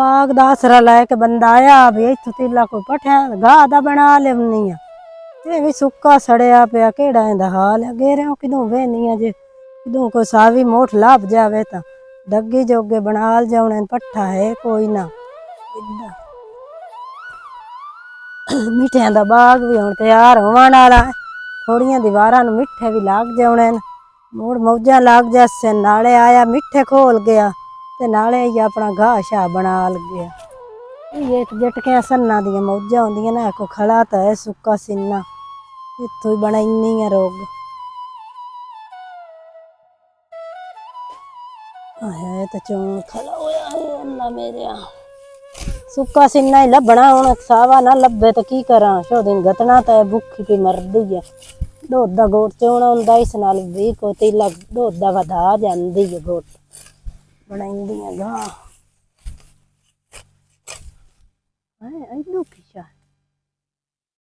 बाग दा आसरा लैके बंदा आया भी इत्थों तीला कोई पठिया गाह दा बना लेवनी आ ये भी सुक्का सड़िया पिया केड़ा इंदा हाल है गेरे किदों वेहनी जे किदों कोई सावी मोठ लाभ जावे ता डग्गी जोगे बनाल जाने पट्ठा है कोई ना मिठिया दा बाग भी हुण तैयार होवन वाला है थोड़ियां दीवारां नूं मिठे भी लाग जाने मुड़ मौजा लाग जासे नाले आया मिठे खोल गया ते नाले ही अपना घाह शाह बना गया ये जटकियां सन्ना दियां मौजा होंदियां ना को खड़ा तो है सुक्का सीना इत्थों ही बनाइनी है रोग है तो चोन खड़ा होया है अन्ना मेरे सुक्का सीना ही लभना हुण सावा ना लभे तो की करा शो दिन गतना तो भुखी पी मरदी है दुध दा गोट चोना हुंदा इस नाल भी को तीला दुध दा वधा जांदी है गोट बनाइंदी है घाह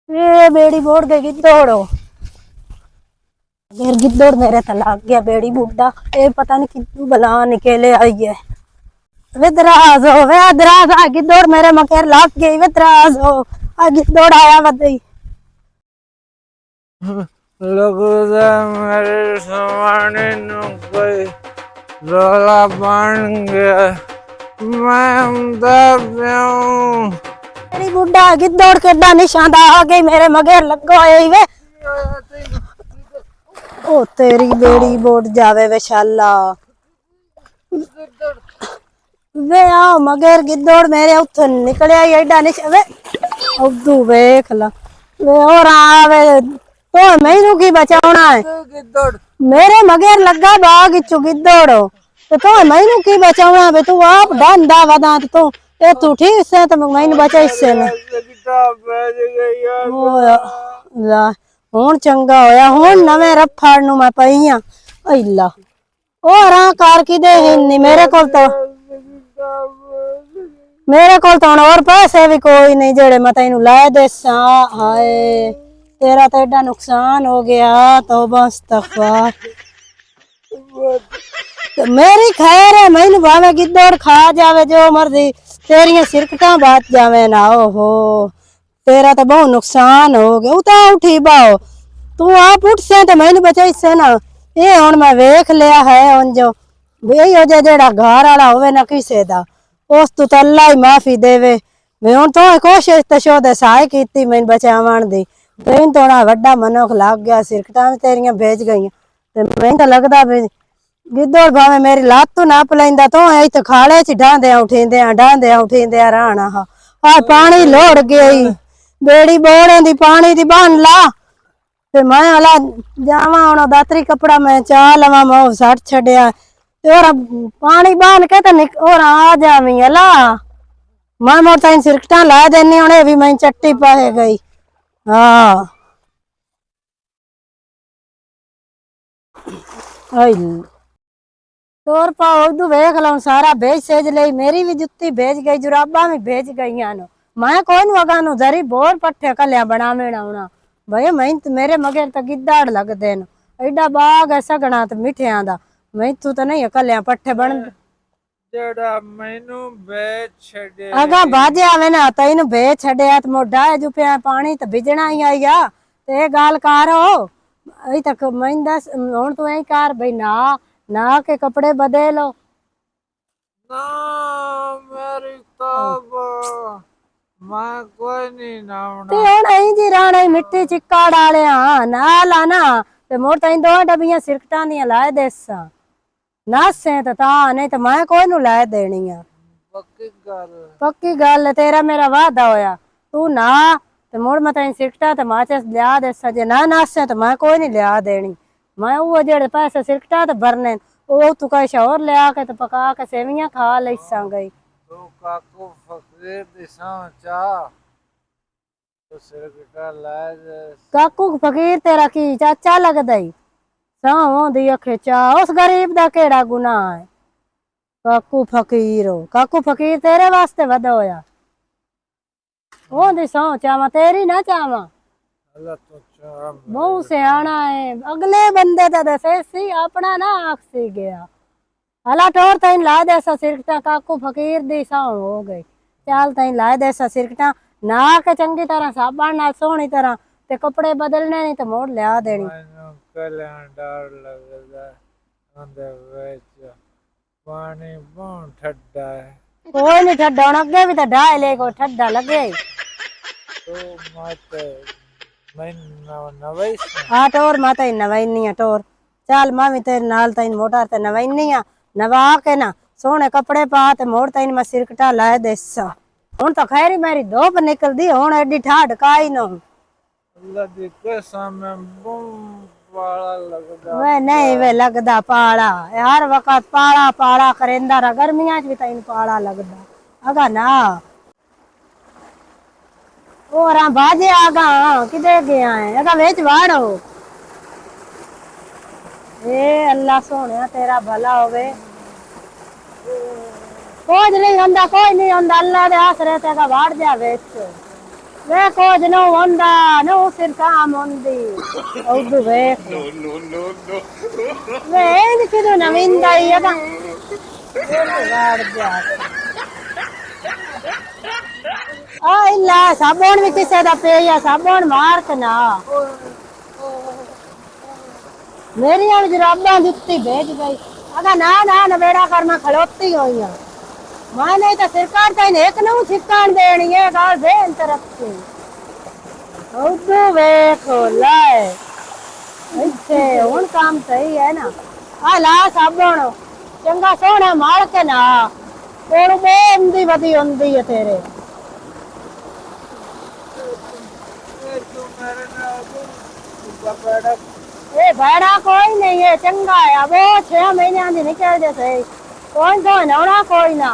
ये बेड़ी बोड़ गई गिद्धोड़ो फिर गिद्धोड़ मेरे तो लाग गया बेड़ी बूढ़ा ये पता नहीं कितनी बला निकले आई है वे दराज हो वे दराज आ गिद्धोड़ मेरे मकेर लाग गई वे दराज हो आ गिद्धोड़ आया बदई लगदा मेरे समाने नु कोई रोला बन गया मैं दब्यूं बेड़ी बूढ़ा गिद्धोड़ केडा निशान आ गई मेरे मगेर लगो आई वे ओ तेरी बेड़ी बोट जावे वे शाला वे आओ मगेर गिद्धोड़ मेरे उथों निकलिया एडा निश वे उदू वेख ला वे और आवे तो मैनू की बचावना है मेरे मगेर लगा बाग इचू गिद्धोड़ तो मैनू की बचावना बे तू आप डांदा वदा तो ए तू ठीक से तो मैनू बचा इससे ना ला हुण चंगा होया हुण नवे रफाड़ नू मैं पई हां इला ओ रा कार की दे हिन्नी मेरे को तो और पैसे भी कोई नहीं जेड़े मैं तैनू लै देसा हाय तेरा तो एडा नुकसान हो गया तौबा इस्तगफार तो मेरी खैर है मैनू भावे गिद्धोड़ खा जावे जो मर्जी तेरियां सिरकटां बात जावे ना ओहो तेरा तो बहुत नुकसान हो गया उता उठी बाओ तू आप उठ से तो मैनू बचाई से ना ये हुण मैं वेख लिया है हुण जो यही हो जाए जेड़ा घर वाला होवे ना किसे दा उस तू तो अल्लाह ही माफी देवे मैं हुण तो कोशिश तो शो दे सहाय कीती मैनू बचावण दी तैन तो ना वड्डा मनोख लाग गया सिरकटां तेरियां भेज गई ते मैनू तो लगदा भी गिद्धोड़ भावे मेरी लात नाप लैंदा तो इत्थे खाले च डांदे उठींदे राणा हा आ पानी लोड़ गई बेड़ी बोड़े दी पानी दी बन ला ते मैं अला जावा हुण दातरी कपड़ा मैं चा लवा मैं सट छड़िया और पानी बन के ते और आ जावी अला मैं मोर ताई सिरकटां ला देनी हुण भी मैं चट्टी पाए गई हाँ तोर पाओ तू वेख लो सारा भेज सेज ले मेरी भी जुत्ती भेज गई जुराबा भी भेज गई मैं कोई अगा नु जरी बोर पट्ठे कलिया बनावे आउना भाई मैं मेरे मगेर तो गिद्दाड़ लगदे न एडा बाग है सगना तो मिठिया दा मैं तू तो नहीं कलिया पट्ठे बन जेड़ा मैनू बेच छड़े अगा बाजे आवे ना तैनू भेज छड़िया तो मोढ़ा जो पे पानी तो भिजना ही आईया ते गाल करो अई तक मैं दस हुण तू ऐ कर भाई ना के कपड़े बदलो ना मेरी तौबा मैं कोई नहीं नावना ते हुण ऐ जी राणे मिट्टी चिक्का डालिया ना लाना ते मोर ताई दो डबियां सिरकटां दियां ला देसा नासे ता नहीं तो मैं कोई नू लै देनी आ पक्की गल तेरा मेरा वादा होया तू ना ते मुड़ मैं तेन सिरकटा ते माचिस लिया देसा जे ना नासे तो मैं कोई नहीं लिया देनी मैं वो जेड़े पैसे सिरकटा ते भरने वो तू कहीं और लिया के ते पका के सेवियां खा लेसा गई तू काकू फकीर दिसा चा तो सिरकटा ला दे काकू फकीर तेरा की चाचा लगदा ही साहों दी अखे चा उस गरीब दा केड़ा गुनाह है काकू फकीर हो काकू फकीर तेरे वास्ते वदा होया ओ दी सौ चावा तेरी ना चावा बहुत सियाना है अगले बंदे दा दसे सी अपना ना आखसी गया हला टोर तैन ला दे सा सिरकटा काकू फकीर दी साउन हो गई चल तैन ला दे सा सिरकटा ना के चंगी तरह साबण नाल सोहनी तरह ते कपड़े बदलने नहीं तो मोड़ लिया देनी ਮੈਨੂੰ ਕਲਿਆਂ ਡਰ ਲੱਗਦਾ ਉਹਦੇ ਵਿੱਚ ਪਾਣੀ ਬਹੁਤ ਠੰਡਾ ਹੈ कोई नहीं ठड्डा हुण अगे भी तो ढाई ले कोई ठड्डा लगे ਤੂੰ ਮਤ ਮੈਨੂੰ ਨਵਈ हाँ टोर मैं तैन नवाइनी आ टोर चल मैं भी तेरे नाल तैन मोटर ते नवाइनी आ नवा के ना सोहने कपड़े पा ते मोड़ तैन मैं सिरकटा लाए देसा हुण तो खैरी मेरी धोप निकलदी हुण एडी ठाड काई न ਅੱਲਾ ਦੀ ਕਸਮ ਬਹੁਤ ਵਾਲਾ ਲੱਗਦਾ वे नहीं वे लगदा पाला हर वक्त पाला पाला करेंदा रहा गर्मियां च भी तैन पाला लगदा अगा ना और बाजे आगा किदे गया है अगा वेच वाड़ो ए अल्लाह सोहणिया तेरा भला होवे कोई नहीं होंदा कोई नहीं होंदा अल्लाह दे आसरे ते अगा वाड़ जा वेच वे कोज नो होंदा नो सिर काम होंदी औदू वेख वे इन किदो नविंदा ही अगा वाड़ जा आ इल्ला साबुन भी किसे दा पे या साबुन मार के ना मेरी वाली जराबां दित्ती भेज गई अगा ना ना नवेड़ा कर मैं खलोती होई हां मैं नहीं तो सरकार तैन एक नू छिक्कण देनी है गाल बेन तरफ से उदू वेखो लाए इत्थे हुण काम सही है ना आ ला साबुन चंगा सोहना मार के ना तेरू बे उंदी वदी हुंदी है तेरे ਤੂੰ ਮੇਰੇ ਨਾਲ ਬੜਾ ए भाड़ा कोई नहीं है चंगा है अब 6 महीने दी निकल दे सही कोई तो नौना कोई ना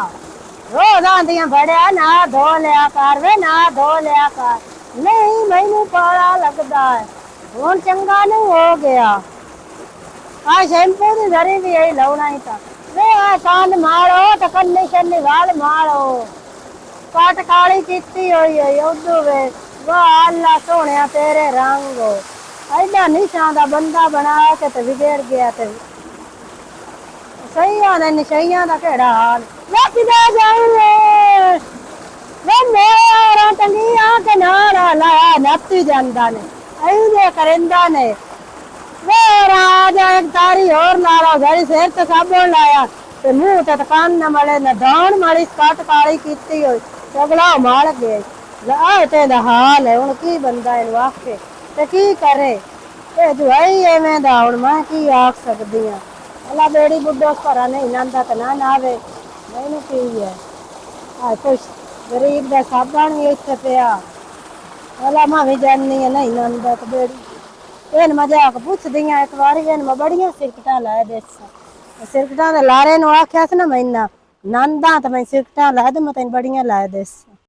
रोज आंदियां बड़िया ना धो लिया कर वे ना धो लिया कर नहीं मैनू पाला लगदा है हुण चंगा नहीं हो गया आ शैम्पू दी धरी भी यही लाउना ही था वे आ कान मारो तो कन्नी शन्नी वाल मारो कट काली कीती होई है उदू वे वाह अल्लाह सोहणिया तेरे रंग ऐडा निशान दा बंदा बना के ते बिगड़ गया ते सही आने निशाइयां दा केड़ा हाल मैं किदा जाऊं वे मेरा टंगिया के नारा लाया नत्ती जांदा ने ऐने करेंदा ने वे राजा एक तारी और नारा घड़ी सिर ते साबुन लाया ते मुंह ते कान न मले न दान मारी कट काली कीती होई अगला मार गए ला ते दा हाल है हुन की बंदा इन वाके ते की करे ए जुआई एवें दा हुण मैं की आख सकदी हां अला बेड़ी बुड्ढो घरा नहीं नंदा ते ना नावे मैनू की है आ कुछ गरीब दा साबण भी इत्थे पिया अला मैं भी जानी है नहीं नंदा ते बेड़ी इन मजाक पुछदी हां एक बारी इन मैं बड़ियां सिरकटां लाए देसां सिरकटां दे लारे नू आख्या सी ना मैं नंदा ते मैं सिरकटां लाए ते मैं तैनूं बड़ियां लाए देसां